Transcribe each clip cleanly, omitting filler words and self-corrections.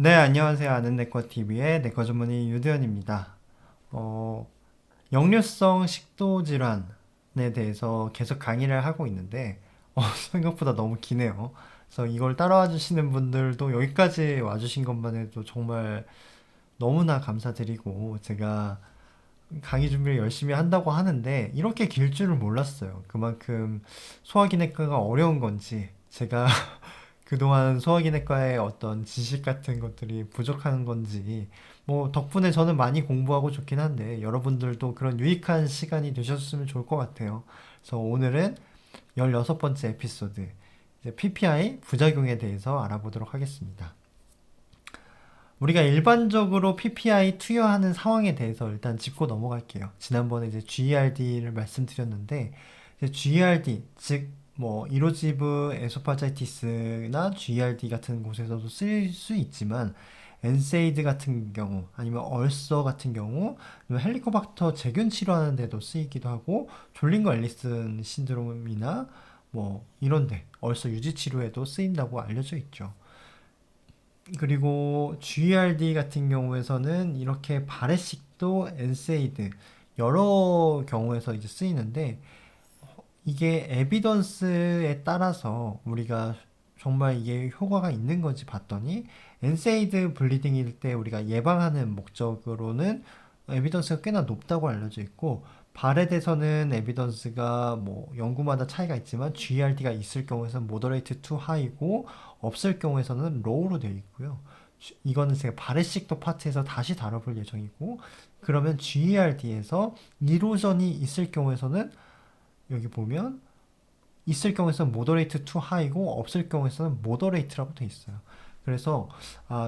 네, 안녕하세요. 아는 내과 TV의 내과 전문의 유대현입니다. 어, 역류성 식도 질환에 대해서 계속 강의를 하고 있는데 생각보다 너무 기네요. 그래서 이걸 따라와 주시는 분들도 여기까지 와주신 것만 해도 정말 너무나 감사드리고 제가 강의 준비를 열심히 한다고 하는데 이렇게 길 줄을 몰랐어요. 그만큼 소화기내과가 어려운 건지 제가 그동안 소화기내과의 어떤 지식 같은 것들이 부족한 건지, 뭐, 덕분에 저는 많이 공부하고 좋긴 한데, 여러분들도 그런 유익한 시간이 되셨으면 좋을 것 같아요. 그래서 오늘은 16번째 에피소드, 이제 PPI 부작용에 대해서 알아보도록 하겠습니다. 우리가 일반적으로 PPI 투여하는 상황에 대해서 일단 짚고 넘어갈게요. 지난번에 이제 GERD를 말씀드렸는데, 이제 GERD, 즉, 뭐, 이로지브 에소파자이티스나 GERD 같은 곳에서도 쓸 수 있지만, 엔세이드 같은 경우, 아니면 얼서 같은 경우, 아니면 헬리코박터 제균 치료하는 데도 쓰이기도 하고, 졸린거 앨리슨 신드롬이나 뭐, 이런데, 얼서 유지 치료에도 쓰인다고 알려져 있죠. 그리고 GERD 같은 경우에서는 이렇게 바레식도, 엔세이드 여러 경우에서 이제 쓰이는데 이게 에비던스에 따라서 우리가 정말 이게 효과가 있는 건지 봤더니 엔세이드 블리딩일 때 우리가 예방하는 목적으로는 에비던스가 꽤나 높다고 알려져 있고 바렛에서는 에비던스가 뭐 연구마다 차이가 있지만 GERD가 있을 경우에는 모더레이트 투 하이고 없을 경우에서는 로우로 되어 있고요. 이거는 제가 바렛식도 파트에서 다시 다뤄볼 예정이고 그러면 GERD에서 이로전이 있을 경우에서는 여기 보면 있을 경우에서는 moderate to high고 없을 경우에서는 moderate라고 돼 있어요. 그래서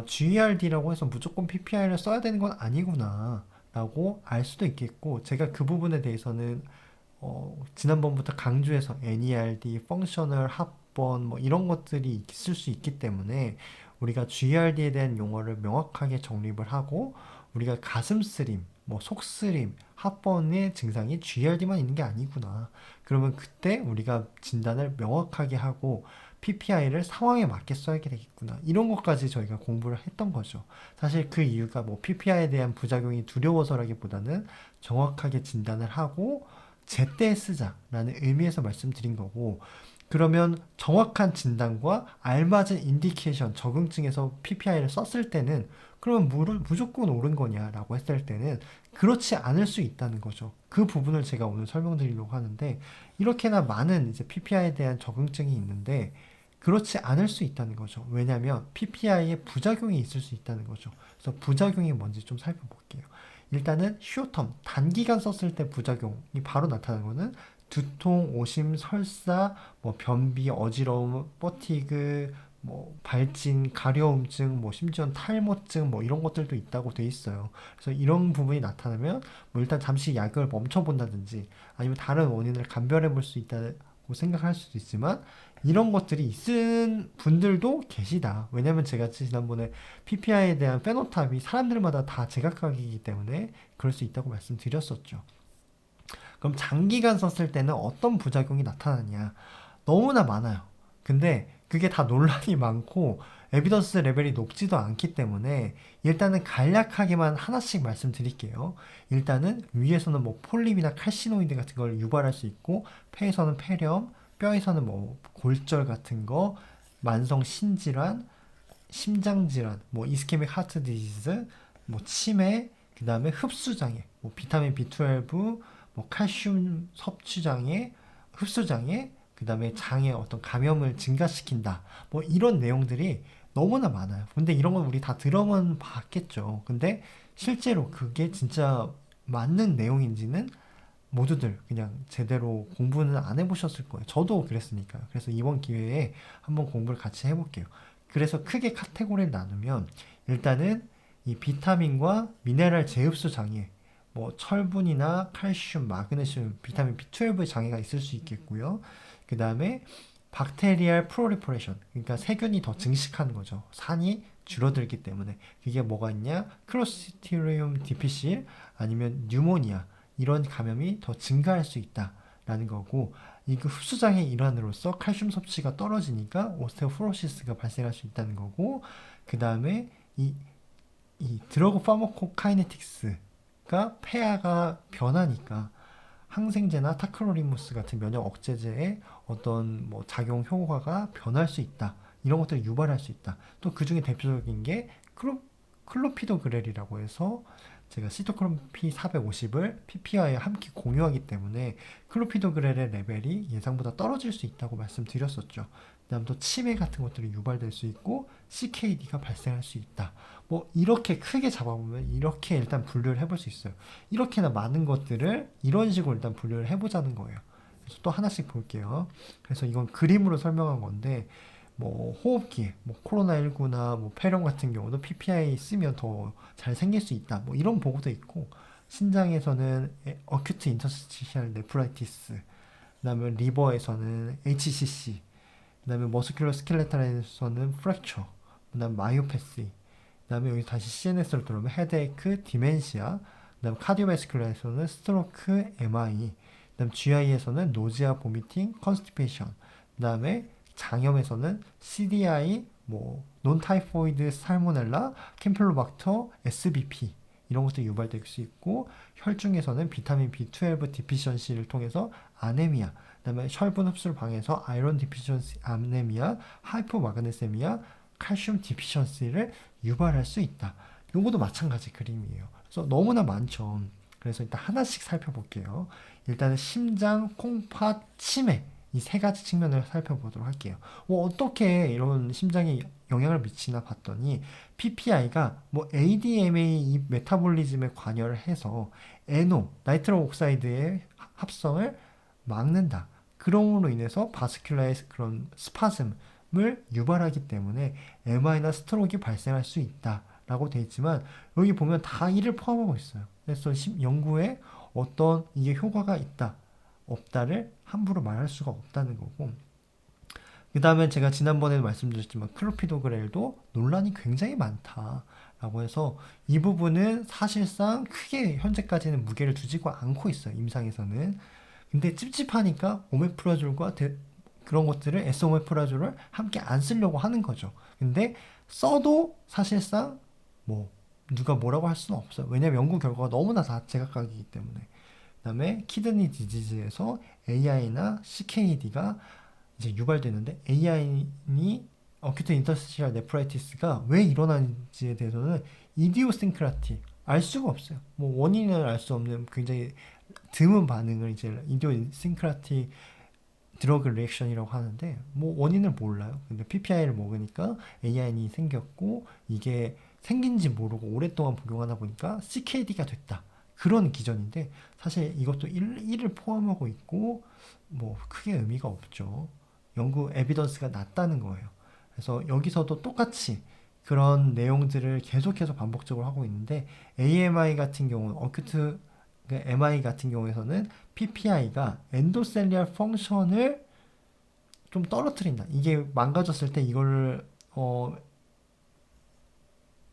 GERD라고 해서 무조건 PPI를 써야 되는 건 아니구나 라고 알 수도 있겠고 제가 그 부분에 대해서는 지난번부터 강조해서 NERD, 펑셔널 합번 뭐 이런 것들이 있을 수 있기 때문에 우리가 GERD에 대한 용어를 명확하게 정립을 하고 우리가 가슴 쓰림, 뭐 속쓰림, 합번의 증상이 GERD만 있는 게 아니구나. 그러면 그때 우리가 진단을 명확하게 하고 PPI를 상황에 맞게 써야 되겠구나. 이런 것까지 저희가 공부를 했던 거죠. 사실 그 이유가 뭐 PPI에 대한 부작용이 두려워서라기보다는 정확하게 진단을 하고 제때 쓰자라는 의미에서 말씀드린 거고 그러면 정확한 진단과 알맞은 인디케이션 적응증에서 PPI를 썼을 때는 그러면 무조건 옳은 거냐라고 했을 때는 그렇지 않을 수 있다는 거죠. 그 부분을 제가 오늘 설명드리려고 하는데 이렇게나 많은 이제 PPI에 대한 적응증이 있는데 그렇지 않을 수 있다는 거죠. 왜냐하면 PPI에 부작용이 있을 수 있다는 거죠. 그래서 부작용이 뭔지 좀 살펴볼게요. 일단은 슈텀 단기간 썼을 때 부작용이 바로 나타나는 거는 두통, 오심, 설사, 뭐 변비, 어지러움, 버티그, 뭐 발진, 가려움증, 뭐 심지어 탈모증 뭐 이런 것들도 있다고 돼 있어요. 그래서 이런 부분이 나타나면 뭐 일단 잠시 약을 멈춰 본다든지 아니면 다른 원인을 감별해 볼 수 있다고 생각할 수도 있지만 이런 것들이 있은 분들도 계시다. 왜냐면 제가 지난번에 PPI에 대한 페노타입이 사람들마다 다 제각각이기 때문에 그럴 수 있다고 말씀드렸었죠. 그럼 장기간 썼을 때는 어떤 부작용이 나타나냐? 너무나 많아요. 근데 그게 다 논란이 많고 에비던스 레벨이 높지도 않기 때문에 일단은 간략하게만 하나씩 말씀드릴게요. 일단은 위에서는 뭐 폴립이나 칼시노이드 같은 걸 유발할 수 있고 폐에서는 폐렴, 뼈에서는 뭐 골절 같은 거, 만성 신질환, 심장질환, 뭐 이스케믹 하트 디지즈, 뭐 치매, 그 다음에 흡수장애, 뭐 비타민 B12, 뭐 칼슘 섭취장애, 흡수장애, 그 다음에 장애 어떤 감염을 증가시킨다. 뭐 이런 내용들이 너무나 많아요. 근데 이런 건 우리 다 들어만 봤겠죠. 근데 실제로 그게 진짜 맞는 내용인지는 모두들 그냥 제대로 공부는 안 해보셨을 거예요. 저도 그랬으니까요. 그래서 이번 기회에 한번 공부를 같이 해볼게요. 그래서 크게 카테고리를 나누면 일단은 이 비타민과 미네랄 재흡수 장애, 뭐 철분이나 칼슘, 마그네슘, 비타민 B12의 장애가 있을 수 있겠고요. 그 다음에 박테리알 프로리퍼레이션, 그러니까 세균이 더 증식하는 거죠. 산이 줄어들기 때문에 그게 뭐가 있냐? 클로스트리디움 디피실 아니면 뉴모니아 이런 감염이 더 증가할 수 있다라는 거고 이그 흡수장애 일환으로서 칼슘 섭취가 떨어지니까 오스테오포로시스가 발생할 수 있다는 거고 그 다음에 이, 이 드러그 파머코카이네틱스가 폐하가 변하니까 항생제나 타크로리무스 같은 면역 억제제의 어떤 뭐 작용 효과가 변할 수 있다. 이런 것들을 유발할 수 있다. 또 그 중에 대표적인 게 클로피도그렐이라고 해서 제가 시토크롬피 450을 PPI와 함께 공유하기 때문에 클로피도그렐의 레벨이 예상보다 떨어질 수 있다고 말씀드렸었죠. 그다음 또 치매 같은 것들이 유발될 수 있고 CKD가 발생할 수 있다. 뭐 이렇게 크게 잡아보면 이렇게 일단 분류를 해볼 수 있어요. 이렇게나 많은 것들을 이런 식으로 일단 분류를 해보자는 거예요. 그래서 또 하나씩 볼게요. 그래서 이건 그림으로 설명한 건데 뭐 호흡기, 뭐 코로나19나 뭐 폐렴 같은 경우도 PPI 쓰면 더 잘 생길 수 있다. 뭐 이런 보고도 있고 신장에서는 어큐트 인터스티셜 네프라이티스, 그다음에 리버에서는 HCC, 그다음에 머스큘러 스켈레탈에서는 프랙처, 그다음 마이오패시, 그다음에 여기 다시 CNS로 들어오면 헤드에이크, 디멘시아, 그다음 카디오베스큘러에서는 스트로크, MI, 그다음 GI에서는 노지아, 보미팅, 컨스티페이션, 그다음에 장염에서는 CDI, 뭐 논타이포이드 살모넬라, 캠펠로박터, SBP 이런 것도 유발될 수 있고 혈중에서는 비타민 B12 디피션시를 통해서 아네미아, 그다음에 혈분 흡수를 방해해서 아이론 디피션시 아네미아, 하이포마그네세미아, 칼슘 디피션시를 유발할 수 있다. 요거도 마찬가지 그림이에요. 그래서 너무나 많죠. 그래서 일단 하나씩 살펴볼게요. 일단은 심장, 콩팥, 치매 이 세 가지 측면을 살펴보도록 할게요. 어떻게 이런 심장에 영향을 미치나 봤더니 PPI가 뭐 ADMA 이 메타볼리즘에 관여를 해서 NO, 나이트로 옥사이드의 합성을 막는다. 그럼으로 인해서 바스큘라의 그런 스파즘을 유발하기 때문에 MI나 스트로크가 발생할 수 있다라고 되어 있지만 여기 보면 다 이를 포함하고 있어요. 그래서 연구에 어떤 이게 효과가 있다, 없다를 함부로 말할 수가 없다는 거고 그 다음에 제가 지난번에도 말씀드렸지만 클로피도그렐도 논란이 굉장히 많다라고 해서 이 부분은 사실상 크게 현재까지는 무게를 두지고 않고 있어요. 임상에서는. 근데 찝찝하니까 오메프라졸과 그런 것들을 에스오메프라졸을 함께 안 쓰려고 하는 거죠. 근데 써도 사실상 뭐 누가 뭐라고 할 수는 없어요. 왜냐면 연구 결과가 너무나 다 제각각이기 때문에. 그다음에 키드니 디지즈에서 AI나 CKD가 이제 유발되는데 AI니 어큐트 인터스티셜 네프라이티스가 왜 일어나는지에 대해서는 이디오싱크라티 알 수가 없어요. 뭐 원인을 알 수 없는 굉장히 드문 반응을 이제 이디오싱크라티 드러그 리액션이라고 하는데 뭐 원인을 몰라요. 근데 PPI를 먹으니까 AI니 생겼고 이게 생긴지 모르고 오랫동안 복용하다 보니까 CKD가 됐다. 그런 기전인데 사실 이것도 1을 포함하고 있고 뭐 크게 의미가 없죠. 연구 에비던스가 낮다는 거예요. 그래서 여기서도 똑같이 그런 내용들을 계속해서 반복적으로 하고 있는데 AMI 같은 경우는 어큐트 MI 같은 경우에서는 PPI가 엔도셀리얼 펑션을 좀 떨어뜨린다. 이게 망가졌을 때 이걸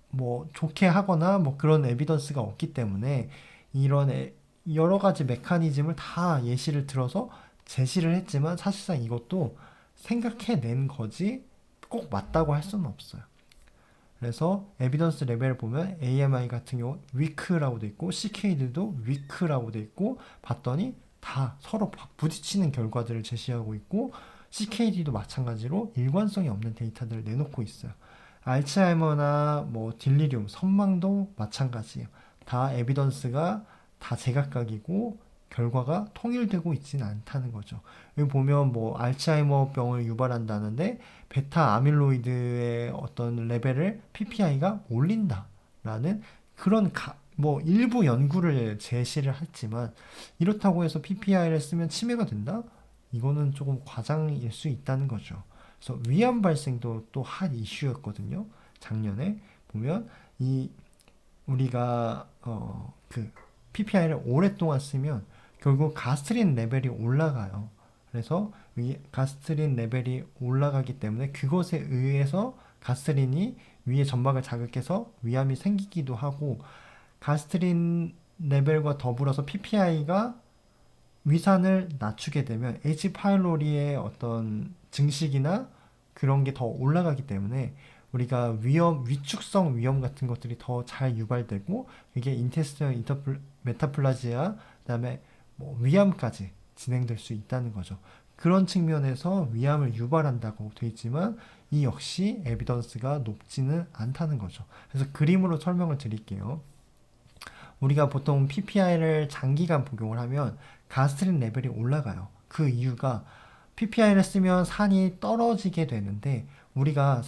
뭐 좋게 하거나 뭐 그런 에비던스가 없기 때문에 이런 여러 가지 메커니즘을 다 예시를 들어서 제시를 했지만 사실상 이것도 생각해낸 거지 꼭 맞다고 할 수는 없어요. 그래서 에비던스 레벨을 보면 AMI 같은 경우 위크라고 돼 있고 CKD도 위크라고 돼 있고 봤더니 다 서로 부딪히는 결과들을 제시하고 있고 CKD도 마찬가지로 일관성이 없는 데이터들을 내놓고 있어요. 알츠하이머나 뭐 딜리리움, 선망도 마찬가지예요. 다 에비던스가 다 제각각이고 결과가 통일되고 있지는 않다는 거죠. 여기 보면 뭐 알츠하이머 병을 유발한다는데 베타 아밀로이드의 어떤 레벨을 PPI가 올린다라는 그런 뭐 일부 연구를 제시를 했지만 이렇다고 해서 PPI를 쓰면 치매가 된다? 이거는 조금 과장일 수 있다는 거죠. 그래서 위암 발생도 또 한 이슈였거든요. 작년에 보면 이 우리가 그 PPI를 오랫동안 쓰면 결국 가스트린 레벨이 올라가요. 그래서 이 가스트린 레벨이 올라가기 때문에 그것에 의해서 가스트린이 위의 점막을 자극해서 위암이 생기기도 하고 가스트린 레벨과 더불어서 PPI가 위산을 낮추게 되면 H 파일로리의 어떤 증식이나 그런 게 더 올라가기 때문에 우리가 위축성 위험 같은 것들이 더 잘 유발되고 이게 인테스티널 메타플라지아 그다음에 뭐 위암까지 진행될 수 있다는 거죠. 그런 측면에서 위암을 유발한다고 돼 있지만 이 역시 에비던스가 높지는 않다는 거죠. 그래서 그림으로 설명을 드릴게요. 우리가 보통 PPI를 장기간 복용을 하면 가스트린 레벨이 올라가요. 그 이유가 PPI를 쓰면 산이 떨어지게 되는데 우리가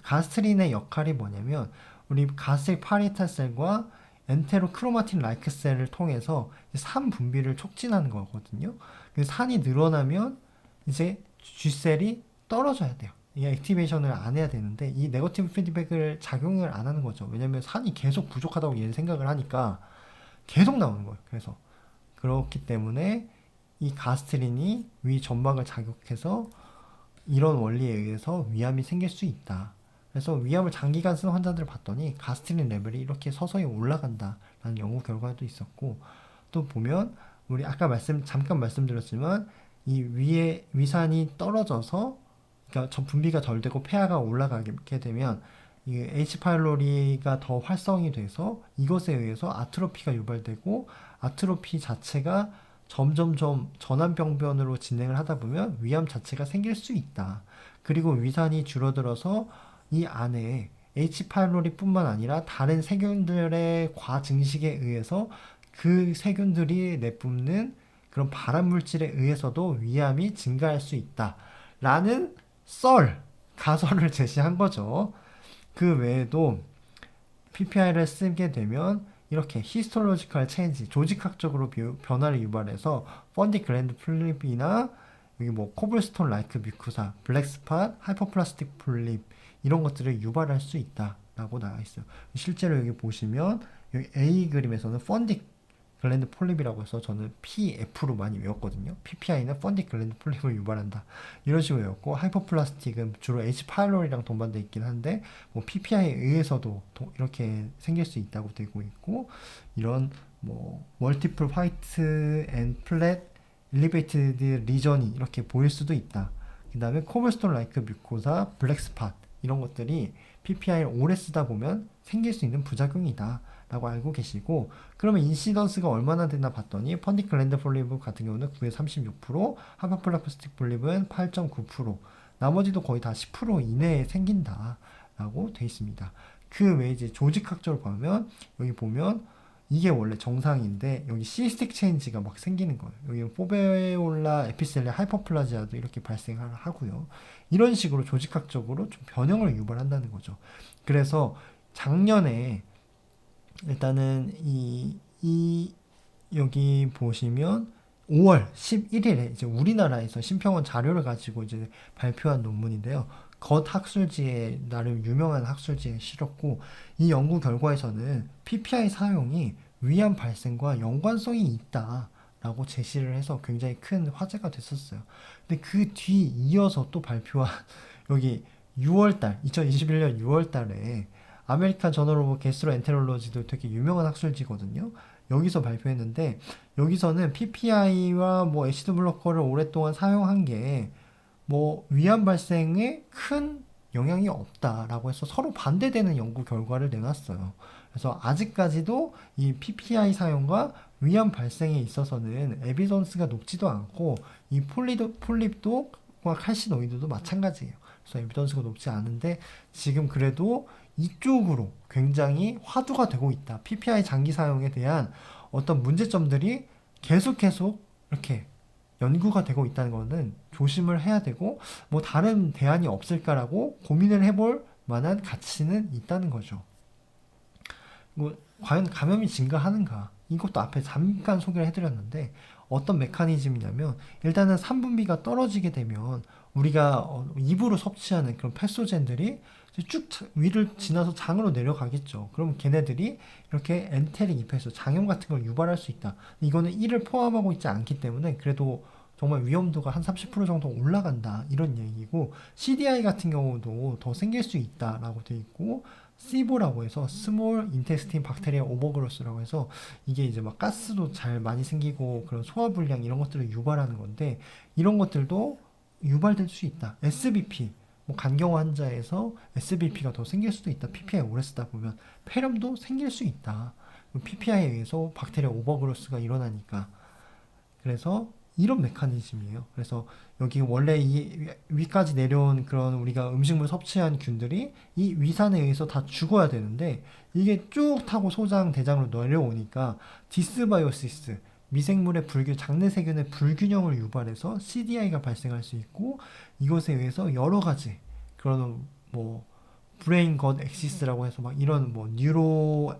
가스트린의 역할이 뭐냐면 우리 가스트릭 파리탈셀과 엔테로크로마틴 라이크 셀을 통해서 산 분비를 촉진하는 거거든요. 산이 늘어나면 이제 G셀이 떨어져야 돼요. 이 액티베이션을 안 해야 되는데 이 네거티브 피드백을 작용을 안 하는 거죠. 왜냐면 산이 계속 부족하다고 얘는 생각을 하니까 계속 나오는 거예요. 그래서 그렇기 때문에 이 가스트린이 위 점막을 자극해서 이런 원리에 의해서 위암이 생길 수 있다. 그래서 위암을 장기간 쓴 환자들을 봤더니 가스트린 레벨이 이렇게 서서히 올라간다라는 연구 결과도 있었고 또 보면 우리 아까 잠깐 말씀드렸지만 이 위에 위산이 떨어져서 그러니까 분비가 덜 되고 폐하가 올라가게 되면 이 H 파일로리가 더 활성이 돼서 이것에 의해서 아트로피가 유발되고 아트로피 자체가 점점점 전환병변으로 진행을 하다 보면 위암 자체가 생길 수 있다. 그리고 위산이 줄어들어서 이 안에 H 파일로리뿐만 아니라 다른 세균들의 과증식에 의해서 그 세균들이 내뿜는 그런 발암 물질에 의해서도 위암이 증가할 수 있다. 라는 가설을 제시한 거죠. 그 외에도 PPI를 쓰게 되면 이렇게 히스톨로지컬 체인지, 조직학적으로 변화를 유발해서 펀디 글랜드 플립이나 여기 뭐 코블스톤 라이크 뮤코사, 블랙스팟, 하이퍼플라스틱 플립 이런 것들을 유발할 수 있다라고 나와 있어요. 실제로 여기 보시면 여기 A 그림에서는 펀디 글랜드 폴립이라고 해서 저는 PF로 많이 외웠거든요. PPI는 펀디 글랜드 폴립을 유발한다. 이런 식으로 외웠고 하이퍼플라스틱은 주로 H 파일로리랑 동반되어 있긴 한데 뭐 PPI에 의해서도 이렇게 생길 수 있다고 되고 있고 이런 뭐 멀티플 화이트 앤 플랫 일리베이티드 리전이 이렇게 보일 수도 있다. 그 다음에 코블스톤 라이크 뮤코사 블랙스팟 이런 것들이 PPI를 오래 쓰다 보면 생길 수 있는 부작용이다. 라고 알고 계시고 그러면 인시던스가 얼마나 되나 봤더니 펀디 글랜드 폴립 같은 경우는 936%, 하이퍼플라스틱 폴립은 8.9%, 나머지도 거의 다 10% 이내에 생긴다 라고 돼 있습니다. 그 외에 이제 조직학적으로 보면 여기 보면 이게 원래 정상인데 여기 시스틱 체인지가 막 생기는 거예요. 여기 포베올라 에피셀리아 하이퍼플라지아도 이렇게 발생을 하고요. 이런 식으로 조직학적으로 좀 변형을 유발한다는 거죠. 그래서 작년에 일단은 여기 보시면 5월 11일에 이제 우리나라에서 심평원 자료를 가지고 이제 발표한 논문인데요. 겉 학술지에 나름 유명한 학술지에 실었고 이 연구 결과에서는 PPI 사용이 위암 발생과 연관성이 있다라고 제시를 해서 굉장히 큰 화제가 됐었어요. 근데 그 뒤 이어서 또 발표한 여기 2021년 6월달에 아메리칸 저널 오브 게스트로엔테롤로지도 되게 유명한 학술지거든요. 여기서 발표했는데 여기서는 PPI와 뭐 애시드 블로커를 오랫동안 사용한 게 뭐 위암 발생에 큰 영향이 없다라고 해서 서로 반대되는 연구 결과를 내놨어요. 그래서 아직까지도 이 PPI 사용과 위암 발생에 있어서는 에비던스가 높지도 않고 이 폴립도 칼시노이드도 마찬가지예요. 그래서 에비던스가 높지 않은데 지금 그래도 이쪽으로 굉장히 화두가 되고 있다. PPI 장기 사용에 대한 어떤 문제점들이 계속 이렇게 연구가 되고 있다는 것은 조심을 해야 되고 뭐 다른 대안이 없을까라고 고민을 해볼 만한 가치는 있다는 거죠. 뭐 과연 감염이 증가하는가? 이것도 앞에 잠깐 소개를 해드렸는데 어떤 메커니즘이냐면 일단은 산분비가 떨어지게 되면 우리가 입으로 섭취하는 그런 패소젠들이 쭉 위를 지나서 장으로 내려가겠죠. 그럼 걔네들이 이렇게 엔테릭 입에서 장염 같은 걸 유발할 수 있다. 이거는 이를 포함하고 있지 않기 때문에 그래도 정말 위험도가 한 30% 정도 올라간다. 이런 얘기고 CDI 같은 경우도 더 생길 수 있다라고 되어 있고 시보라고 해서 스몰 인테스틴 박테리아 오버그로스라고 해서 이게 이제 막 가스도 잘 많이 생기고 그런 소화불량 이런 것들을 유발하는 건데 이런 것들도 유발될 수 있다. SBP 뭐 간경화 환자에서 SBP가 더 생길 수도 있다. PPI 오래 쓰다 보면 폐렴도 생길 수 있다. PPI에 의해서 박테리아 오버그로스가 일어나니까. 그래서 이런 메커니즘이에요. 그래서 여기 원래 이 위까지 내려온 그런 우리가 음식물 섭취한 균들이 이 위산에 의해서 다 죽어야 되는데 이게 쭉 타고 소장, 대장으로 내려오니까 디스바이오시스, 미생물의 장내 세균의 불균형을 유발해서 CDI가 발생할 수 있고 이것에 의해서 여러 가지 그런 뭐 브레인 것 엑시스라고 해서 막 이런 뭐 뉴로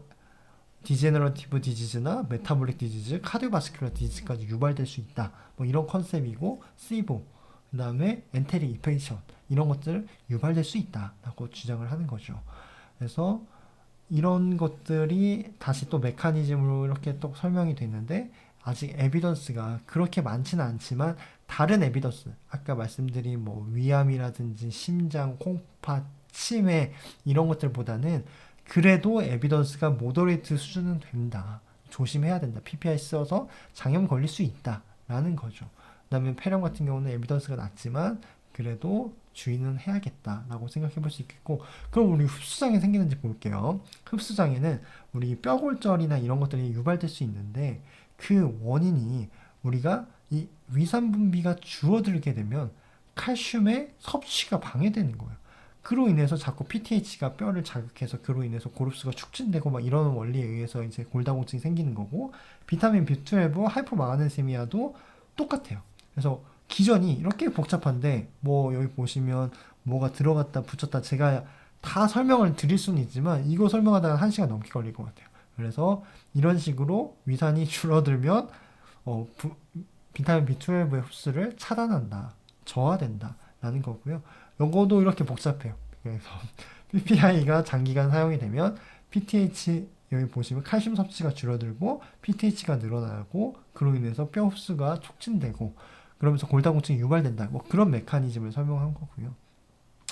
디제너러티브 디지즈나 메타볼릭 디지즈, 카디오바스큘러 디지즈까지 유발될 수 있다. 뭐 이런 컨셉이고 시보, 그 다음에 엔테릭 인펙션 이런 것들 유발될 수 있다라고 주장을 하는 거죠. 그래서 이런 것들이 다시 또 메커니즘으로 이렇게 또 설명이 됐는데 아직 에비던스가 그렇게 많지는 않지만 다른 에비던스 아까 말씀드린 뭐 위암이라든지 심장, 콩팥, 치매 이런 것들보다는 그래도 에비던스가 모더레이트 수준은 된다. 조심해야 된다. PPI 써서 장염 걸릴 수 있다. 라는 거죠. 그 다음에 폐렴 같은 경우는 에비던스가 낮지만 그래도 주의는 해야겠다라고 생각해 볼 수 있겠고 그럼 우리 흡수장애 생기는지 볼게요. 흡수장애는 우리 뼈골절이나 이런 것들이 유발될 수 있는데 그 원인이 우리가 이 위산 분비가 줄어들게 되면 칼슘의 섭취가 방해되는 거예요. 그로 인해서 자꾸 PTH가 뼈를 자극해서 그로 인해서 고루수가 축진되고 막 이런 원리에 의해서 이제 골다공증이 생기는 거고 비타민 B12, 하이포마그네시미아도 똑같아요. 그래서 기전이 이렇게 복잡한데 뭐 여기 보시면 뭐가 들어갔다 붙였다 제가 다 설명을 드릴 수는 있지만 이거 설명하다가 1시간 넘게 걸릴 것 같아요. 그래서 이런 식으로 위산이 줄어들면 비타민 B12의 흡수를 차단한다, 저하된다 라는 거고요. 요거도 이렇게 복잡해요. 그래서 PPI가 장기간 사용이 되면 PTH 여기 보시면 칼슘 섭취가 줄어들고 PTH가 늘어나고 그로 인해서 뼈 흡수가 촉진되고 그러면서 골다공증이 유발된다. 뭐 그런 메커니즘을 설명한 거고요.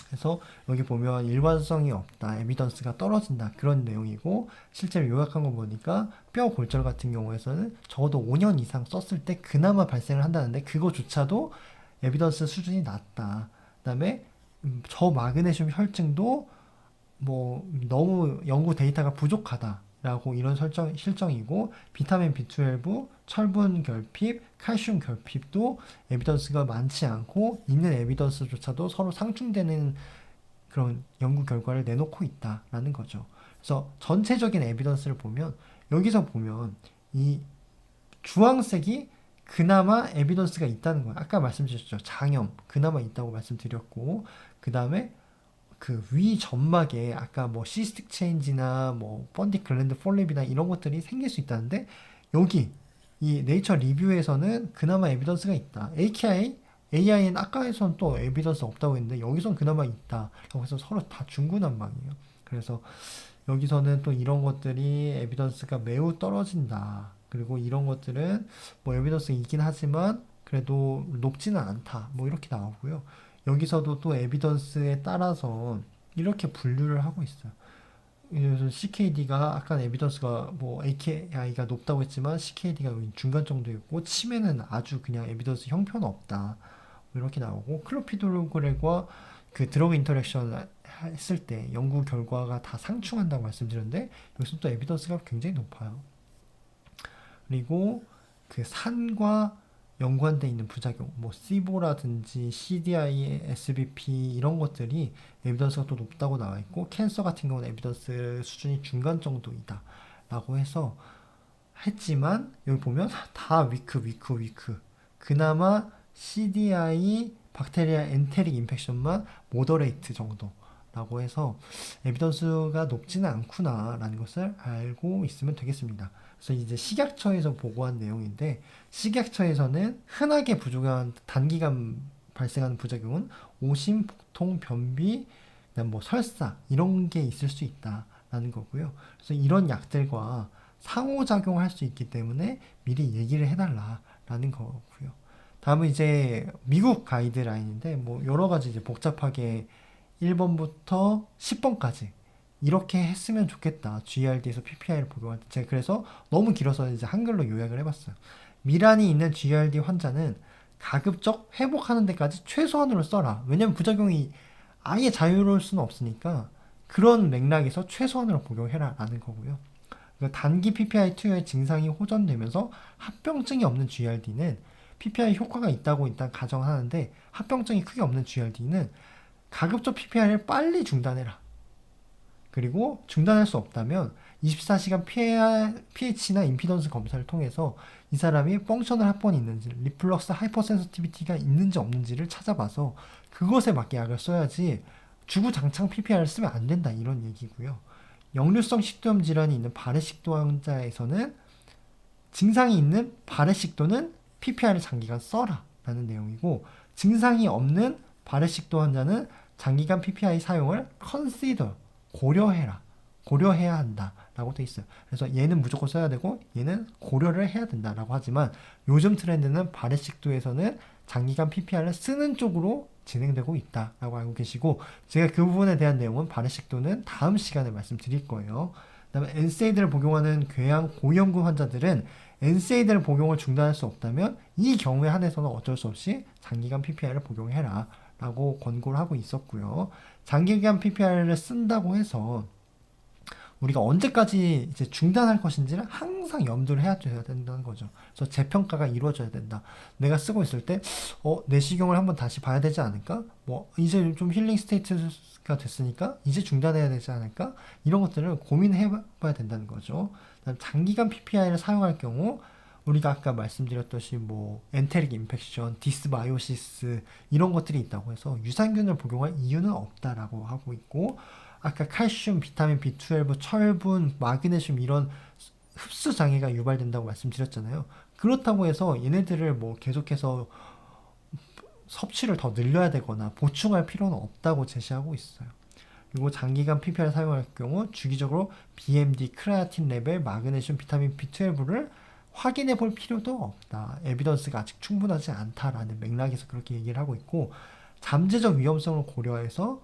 그래서 여기 보면 일관성이 없다, 에비던스가 떨어진다 그런 내용이고 실제로 요약한 거 보니까 뼈 골절 같은 경우에서는 적어도 5년 이상 썼을 때 그나마 발생을 한다는데 그거조차도 에비던스 수준이 낮다. 그다음에 저마그네슘 혈증도 뭐 너무 연구 데이터가 부족하다라고 이런 실정이고 비타민 B12, 철분 결핍, 칼슘 결핍도 에비던스가 많지 않고 있는 에비던스조차도 서로 상충되는 그런 연구 결과를 내놓고 있다라는 거죠. 그래서 전체적인 에비던스를 보면 여기서 보면 이 주황색이 그나마 에비던스가 있다는 거예요. 아까 말씀드렸죠. 장염 그나마 있다고 말씀드렸고 그 다음에 그 위 점막에 아까 뭐 시스틱 체인지나 뭐 펀딕 글랜드 폴립이나 이런 것들이 생길 수 있다는데 여기 이 네이처 리뷰에서는 그나마 에비던스가 있다. AI는 아까에선 또 에비던스 없다고 했는데 여기선 그나마 있다. 라고 해서 서로 다 중구난방이에요. 그래서 여기서는 또 이런 것들이 에비던스가 매우 떨어진다. 그리고 이런 것들은 뭐 에비던스가 있긴 하지만 그래도 높지는 않다. 뭐 이렇게 나오고요. 여기서도 또 에비던스에 따라서 이렇게 분류를 하고 있어요. 그래서 CKD가 아까 에비던스가 뭐 AKI가 높다고 했지만 CKD가 중간 정도였고 치매는 아주 그냥 에비던스 형편 없다. 뭐 이렇게 나오고 클로피도그램과 그 드러그 인터랙션 했을 때 연구 결과가 다 상충한다고 말씀드렸는데 여기서 또 에비던스가 굉장히 높아요. 그리고 그 산과 연관되어 있는 부작용, 뭐 시보라든지 CDI, SBP 이런 것들이 에비던스가 또 높다고 나와 있고 캔서 같은 경우는 에비던스 수준이 중간 정도이다 라고 해서 했지만 여기 보면 다 위크 그나마 CDI 박테리아 엔테릭 인펙션만 모더레이트 정도 라고 해서 에비던스가 높지는 않구나 라는 것을 알고 있으면 되겠습니다. 그래서 이제 식약처에서 보고한 내용인데 식약처에서는 흔하게 부족한 단기간 발생하는 부작용은 오심, 복통, 변비, 그다음 뭐 설사 이런 게 있을 수 있다라는 거고요. 그래서 이런 약들과 상호작용할 수 있기 때문에 미리 얘기를 해달라라는 거고요. 다음은 이제 미국 가이드라인인데 뭐 여러 가지 이제 복잡하게 1번부터 10번까지 이렇게 했으면 좋겠다. GERD에서 PPI를 복용할 때. 제가 그래서 너무 길어서 이제 한글로 요약을 해봤어요. 미란이 있는 GERD 환자는 가급적 회복하는 데까지 최소한으로 써라. 왜냐면 부작용이 아예 자유로울 수는 없으니까 그런 맥락에서 최소한으로 복용해라 라는 거고요. 그러니까 단기 PPI 투여의 증상이 호전되면서 합병증이 없는 GRD는 PPI 효과가 있다고 일단 가정하는데, 합병증이 크게 없는 GRD는 가급적 PPI를 빨리 중단해라. 그리고 중단할 수 없다면 24시간 pH나 임피던스 검사를 통해서 이 사람이 펑셔널 합번이 있는지, 리플럭스 하이퍼센시티비티가 있는지 없는지를 찾아봐서 그것에 맞게 약을 써야지 주구장창 PPI를 쓰면 안 된다, 이런 얘기고요. 역류성 식도염 질환이 있는 발해식도 환자에서는 증상이 있는 발해식도는 PPI를 장기간 써라 라는 내용이고, 증상이 없는 발해식도 환자는 장기간 PPI 사용을 consider, 고려해야 한다 라고 돼 있어요. 그래서 얘는 무조건 써야 되고 얘는 고려를 해야 된다라고 하지만, 요즘 트렌드는 발해식도에서는 장기간 PPI를 쓰는 쪽으로 진행되고 있다라고 알고 계시고, 제가 그 부분에 대한 내용은 발해식도는 다음 시간에 말씀드릴 거예요. 그다음에 NSAID를 복용하는 궤양 고위험군 환자들은 NSAID를 복용을 중단할 수 없다면 이 경우에 한해서는 어쩔 수 없이 장기간 PPI를 복용해라 라고 권고를 하고 있었고요. 장기간 PPI를 쓴다고 해서 우리가 언제까지 이제 중단할 것인지를 항상 염두를 해야 된다는 거죠. 그래서 재평가가 이루어져야 된다. 내가 쓰고 있을 때, 내시경을 한번 다시 봐야 되지 않을까? 뭐, 이제 좀 힐링 스테이트가 됐으니까, 이제 중단해야 되지 않을까? 이런 것들을 고민해 봐야 된다는 거죠. 장기간 PPI를 사용할 경우, 우리가 아까 말씀드렸듯이 뭐 엔테릭 인펙션, 디스바이오시스 이런 것들이 있다고 해서 유산균을 복용할 이유는 없다라고 하고 있고, 아까 칼슘, 비타민 B12, 철분, 마그네슘 이런 흡수 장애가 유발된다고 말씀드렸잖아요. 그렇다고 해서 얘네들을 뭐 계속해서 섭취를 더 늘려야 되거나 보충할 필요는 없다고 제시하고 있어요. 그리고 장기간 PPI를 사용할 경우 주기적으로 BMD, 크레아틴 레벨, 마그네슘, 비타민 B12를 확인해 볼 필요도 없다. 에비던스가 아직 충분하지 않다라는 맥락에서 그렇게 얘기를 하고 있고, 잠재적 위험성을 고려해서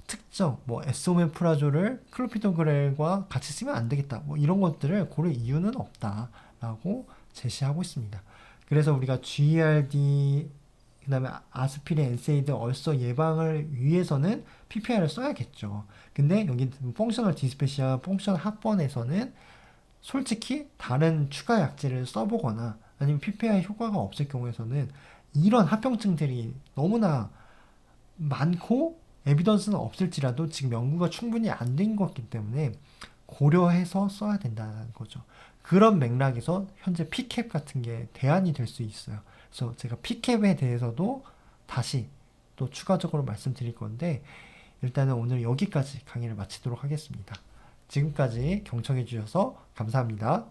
특정 뭐 에소메프라졸을 클로피도그렐과 같이 쓰면 안 되겠다, 뭐 이런 것들을 고를 이유는 없다라고 제시하고 있습니다. 그래서 우리가 GERD 그다음에 아스피린, 엔세이드, 얼서 예방을 위해서는 PPI를 써야겠죠. 근데 여기 펑셔널 디스페시아, 펑셔널 합번에서는 솔직히 다른 추가 약제를 써보거나 아니면 PPI 효과가 없을 경우에서는 이런 합병증들이 너무나 많고 에비던스는 없을지라도 지금 연구가 충분히 안 된 거기 때문에 고려해서 써야 된다는 거죠. 그런 맥락에서 현재 P캡 같은 게 대안이 될 수 있어요. 그래서 제가 P캡에 대해서도 다시 또 추가적으로 말씀드릴 건데, 일단은 오늘 여기까지 강의를 마치도록 하겠습니다. 지금까지 경청해 주셔서 감사합니다.